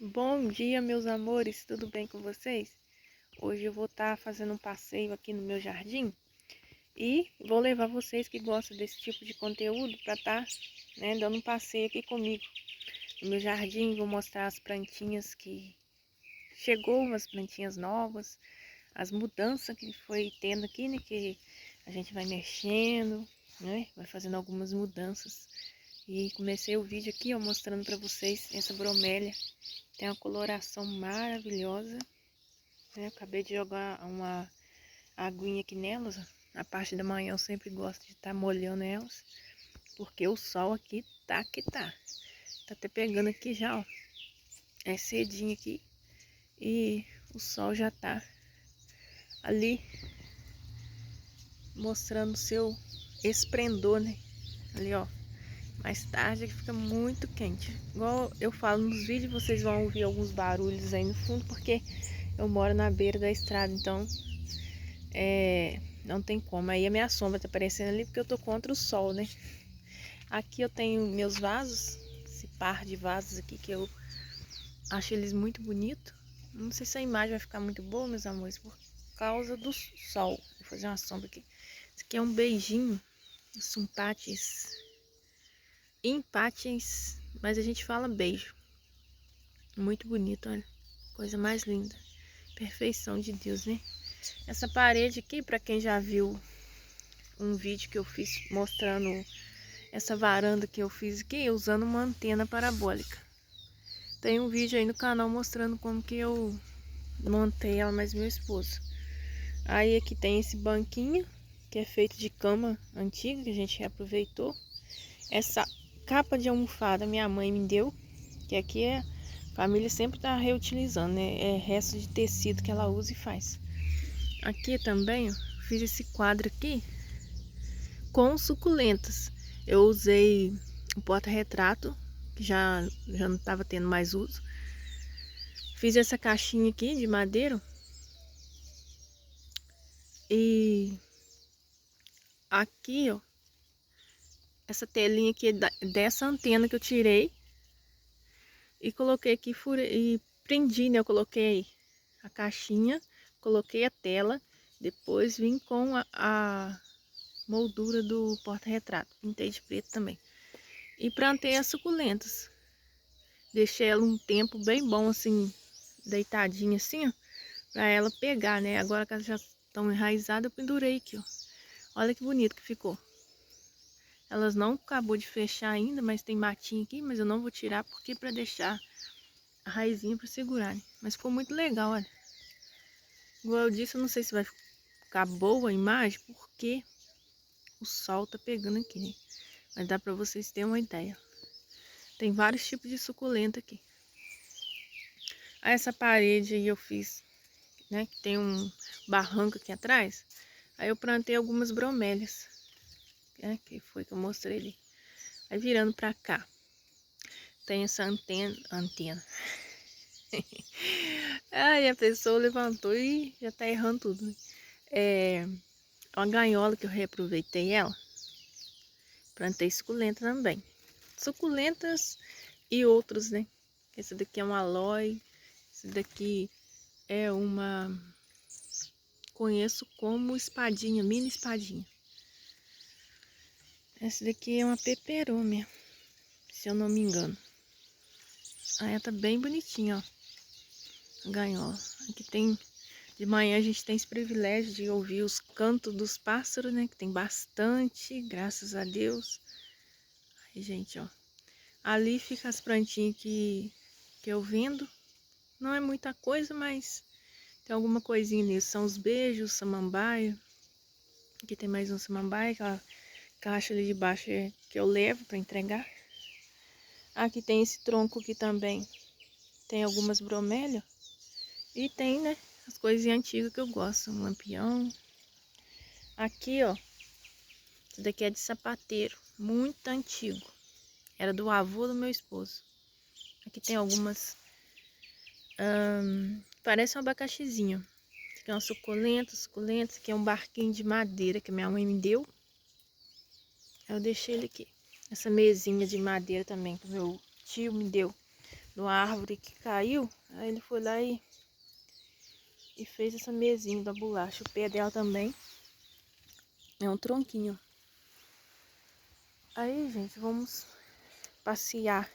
Bom dia, meus amores, tudo bem com vocês? Hoje eu vou estar fazendo um passeio aqui no meu jardim e vou levar vocês que gostam desse tipo de conteúdo para estar, dando um passeio aqui comigo no meu jardim. Vou mostrar as plantinhas que chegou, umas plantinhas novas, as mudanças que foi tendo aqui, né? Que a gente vai mexendo, né? Vai fazendo algumas mudanças. E comecei o vídeo aqui, ó, mostrando para vocês essa bromélia. Tem uma coloração maravilhosa, né? Eu acabei de jogar uma aguinha aqui nelas. A parte da manhã eu sempre gosto de estar molhando elas, porque o sol aqui tá que tá. Tá até pegando aqui já, ó. É cedinho aqui e o sol já tá ali mostrando seu esplendor, né? Ali, ó. Mais tarde que fica muito quente. Igual eu falo nos vídeos, vocês vão ouvir alguns barulhos aí no fundo, porque eu moro na beira da estrada, então não tem como. Aí a minha sombra tá aparecendo ali porque eu tô contra o sol, né? Aqui eu tenho meus vasos, esse par de vasos aqui que eu acho eles muito bonitos. Não sei se a imagem vai ficar muito boa, meus amores, por causa do sol. Vou fazer uma sombra aqui. Esse aqui é um beijinho, sumpates, empates, mas a gente fala beijo. Muito bonito, olha. Coisa mais linda. Perfeição de Deus, né? Essa parede aqui, para quem já viu um vídeo que eu fiz mostrando essa varanda que eu fiz aqui, usando uma antena parabólica. Tem um vídeo aí no canal mostrando como que eu montei ela, mais meu esposo. Aí aqui tem esse banquinho, que é feito de cama antiga, que a gente reaproveitou. Essa capa de almofada minha mãe me deu, que aqui a família sempre tá reutilizando, né? É resto de tecido que ela usa e faz. Aqui também, ó, fiz esse quadro aqui com suculentas. Eu usei o porta-retrato, que já não estava tendo mais uso. Fiz essa caixinha aqui de madeira. E aqui, ó, essa telinha aqui é dessa antena que eu tirei. E coloquei aqui, e prendi, né? Eu coloquei a caixinha, coloquei a tela. Depois vim com a moldura do porta-retrato. Pintei de preto também. E plantei as suculentas. Deixei ela um tempo bem bom, assim, deitadinha assim, ó, pra ela pegar, né? Agora que elas já estão enraizadas, eu pendurei aqui, ó. Olha que bonito que ficou. Elas não acabou de fechar ainda, mas tem matinho aqui, mas eu não vou tirar porque pra deixar a raizinha pra segurar, né? Mas ficou muito legal, olha. Igual eu disse, eu não sei se vai ficar boa a imagem, porque o sol tá pegando aqui, né? Mas dá pra vocês terem uma ideia. Tem vários tipos de suculenta aqui. Aí essa parede aí eu fiz, né? Que tem um barranco aqui atrás. Aí eu plantei algumas bromélias, né? Que foi que eu mostrei ali. Aí virando pra cá, tem essa antena. Aí a pessoa levantou e já tá errando tudo, né? É uma ganhola que eu reaproveitei ela. Plantei suculenta também. Suculentas e outros, né? Esse daqui é um aloe. Esse daqui é uma... conheço como espadinha, mini espadinha. Esse daqui é uma peperômia, se eu não me engano. Ah, ela tá bem bonitinha, ó. A ganhola. Aqui tem... De manhã a gente tem esse privilégio de ouvir os cantos dos pássaros, né? Que tem bastante, graças a Deus. Aí, gente, ó. Ali fica as plantinhas que eu vendo. Não é muita coisa, mas tem alguma coisinha nisso. São os beijos, samambaia. Aqui tem mais um samambaia, aquela caixa ali de baixo que eu levo para entregar. Aqui tem esse tronco aqui também. Tem algumas bromélias. E tem, né, as coisinhas antigas que eu gosto. Um lampião. Aqui, ó. Isso daqui é de sapateiro. Muito antigo. Era do avô do meu esposo. Aqui tem algumas... parece um abacaxizinho. Isso aqui é uma suculenta, suculenta. Isso aqui é um barquinho de madeira que minha mãe me deu. Eu deixei ele aqui. Essa mesinha de madeira também que meu tio me deu de uma árvore que caiu. Aí ele foi lá e fez essa mesinha da bolacha. O pé dela também é um tronquinho. Aí, gente, vamos passear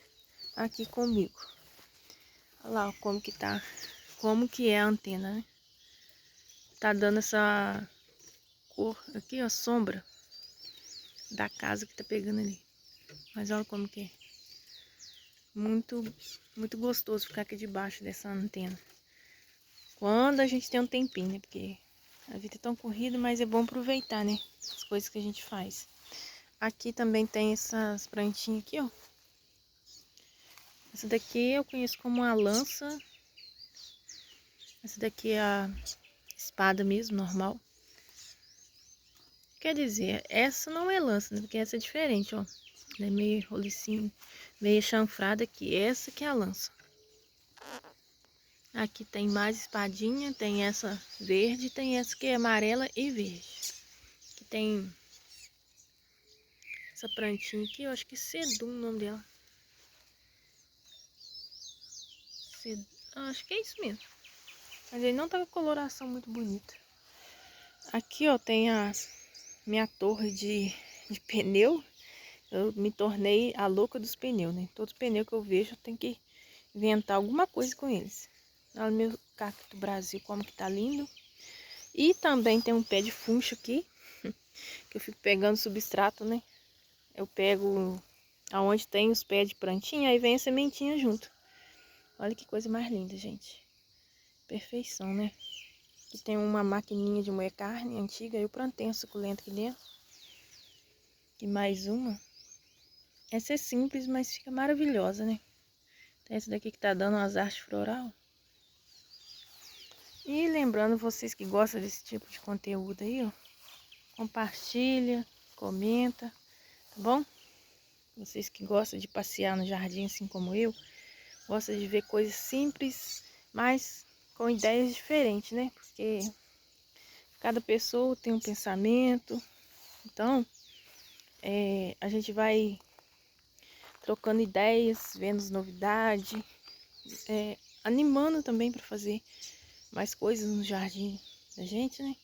aqui comigo. Olha lá como que tá, como que é a antena, né? Tá dando essa cor aqui, ó, sombra da casa que tá pegando ali. Mas olha como que é. Muito, muito gostoso ficar aqui debaixo dessa antena. Quando a gente tem um tempinho, né? Porque a vida é tão corrida, mas é bom aproveitar, né? As coisas que a gente faz. Aqui também tem essas plantinhas aqui, ó. Essa daqui eu conheço como a lança. Essa daqui é a espada mesmo, normal. Quer dizer, essa não é lança, né? Porque essa é diferente, ó. Ela é meio rolicinho, meio chanfrada aqui. Essa que é a lança. Aqui tem mais espadinha, tem essa verde, tem essa que é amarela e verde. Aqui tem essa plantinha aqui, eu acho que é sedum o nome dela. Acho que é isso mesmo. Mas ele não tá com coloração muito bonita. Aqui, ó, tem a minha torre de pneu. Eu me tornei a louca dos pneus, né? Todos os pneus que eu vejo, eu tenho que inventar alguma coisa com eles. Olha o meu cacto Brasil, como que tá lindo. E também tem um pé de funcho aqui, que eu fico pegando substrato, né? Eu pego aonde tem os pés de plantinha, aí vem a sementinha junto. Olha que coisa mais linda, gente. Perfeição, né? Aqui tem uma maquininha de moer carne antiga. Eu plantei uma suculenta aqui dentro. E mais uma. Essa é simples, mas fica maravilhosa, né? Tem essa daqui que tá dando umas artes floral. E lembrando vocês que gostam desse tipo de conteúdo aí, ó. Compartilha, comenta, tá bom? Vocês que gostam de passear no jardim assim como eu. Gostam de ver coisas simples, mas com ideias diferentes, né? Porque cada pessoa tem um pensamento. Então, a gente vai trocando ideias, vendo as novidades, animando também para fazer mais coisas no jardim da gente, né?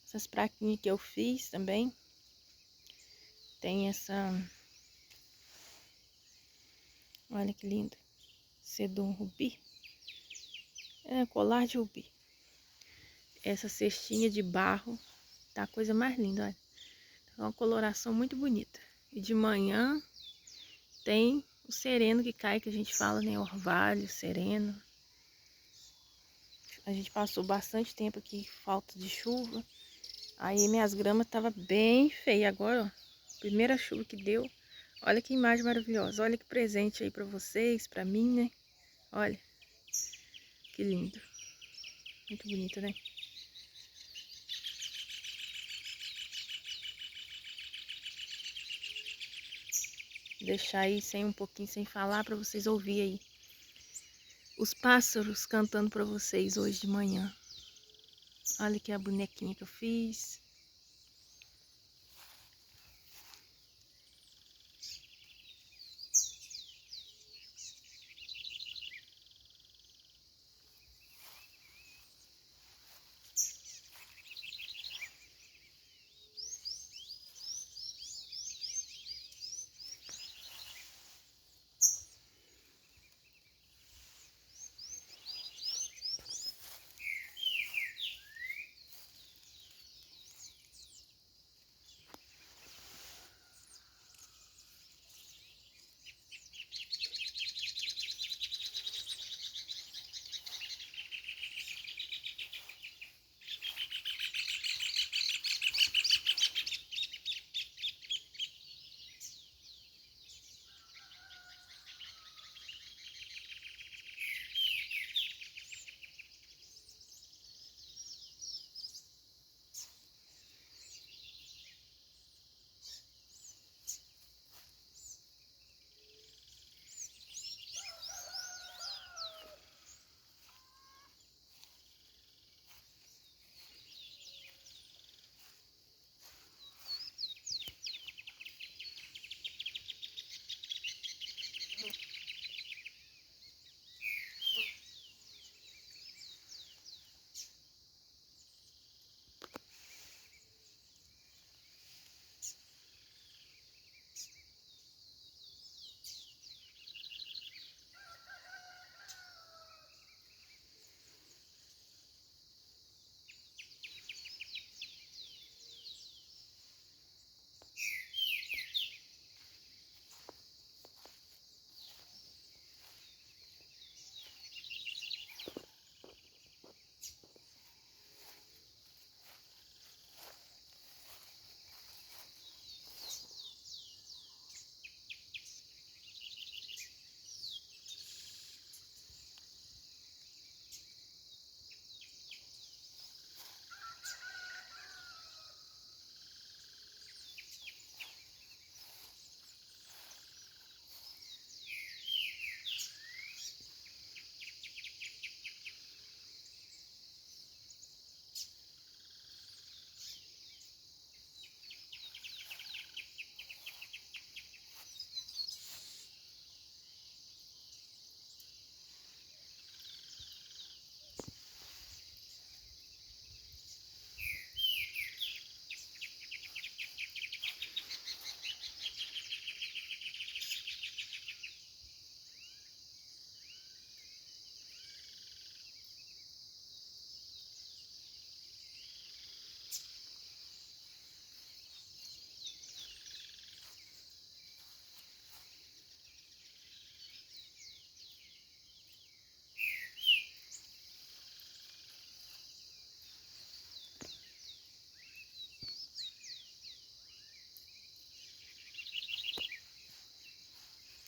Essas praquinhas que eu fiz também. Tem essa... Olha que lindo. Sedum rubi. É, colar de rubi. Essa cestinha de barro. Tá a coisa mais linda, olha. É uma coloração muito bonita. E de manhã tem o sereno que cai, que a gente fala, né? Orvalho, sereno. A gente passou bastante tempo aqui, falta de chuva. Aí minhas gramas estavam bem feias. Agora, ó, primeira chuva que deu. Olha que imagem maravilhosa. Olha que presente aí pra vocês, pra mim, né? Olha, que lindo. Muito bonito, né? Deixar aí sem um pouquinho sem falar pra vocês ouvirem aí. Os pássaros cantando pra vocês hoje de manhã. Olha aqui a bonequinha que eu fiz.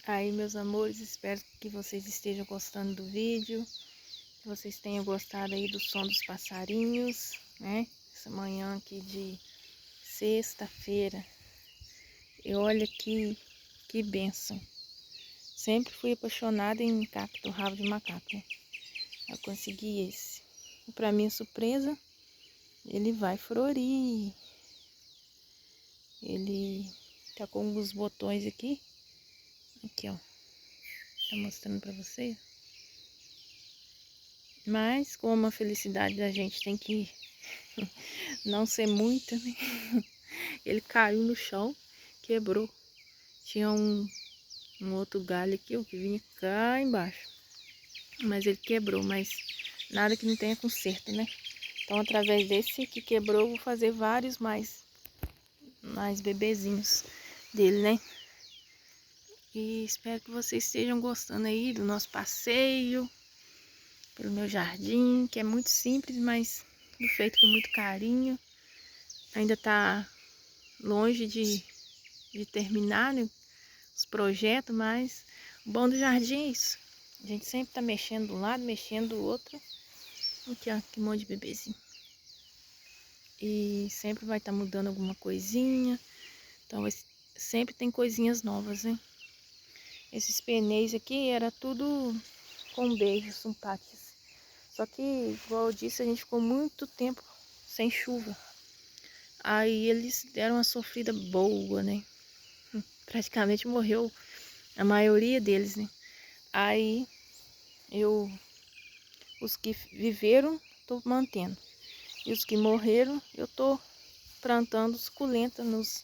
Aí, meus amores, espero que vocês estejam gostando do vídeo, que vocês tenham gostado aí do som dos passarinhos, né? Essa manhã aqui de sexta-feira. E olha que bênção. Sempre fui apaixonada em cacto rabo de macaco, né? Eu consegui esse. E pra minha surpresa, ele vai florir. Ele tá com alguns botões aqui. Aqui, ó. Tá mostrando pra vocês. Mas, como a felicidade da gente tem que não ser muita, né? Ele caiu no chão, quebrou. Tinha um outro galho aqui, ó, que vinha cá embaixo. Mas ele quebrou, mas nada que não tenha conserto, né? Então, através desse que quebrou, eu vou fazer vários mais bebezinhos dele, né? E espero que vocês estejam gostando aí do nosso passeio pelo meu jardim, que é muito simples, mas feito com muito carinho. Ainda tá longe de terminar, né, os projetos, mas o bom do jardim é isso. A gente sempre tá mexendo de um lado, mexendo do outro. Aqui, ó, que monte de bebezinho. E sempre vai estar mudando alguma coisinha. Então, sempre tem coisinhas novas, né? Esses peneis aqui era tudo com beijos, sumpates. Só que, igual eu disse, a gente ficou muito tempo sem chuva. Aí eles deram uma sofrida boa, né? Praticamente morreu a maioria deles, né? Aí os que viveram, tô mantendo. E os que morreram, eu tô plantando suculenta nos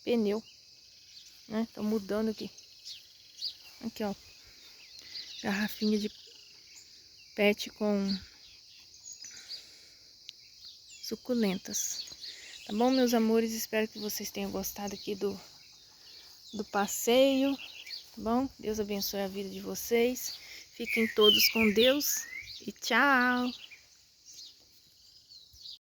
pneus, né? Tô mudando aqui. Aqui, ó. Garrafinha de PET com suculentas. Tá bom, meus amores? Espero que vocês tenham gostado aqui do passeio. Tá bom? Deus abençoe a vida de vocês. Fiquem todos com Deus e tchau!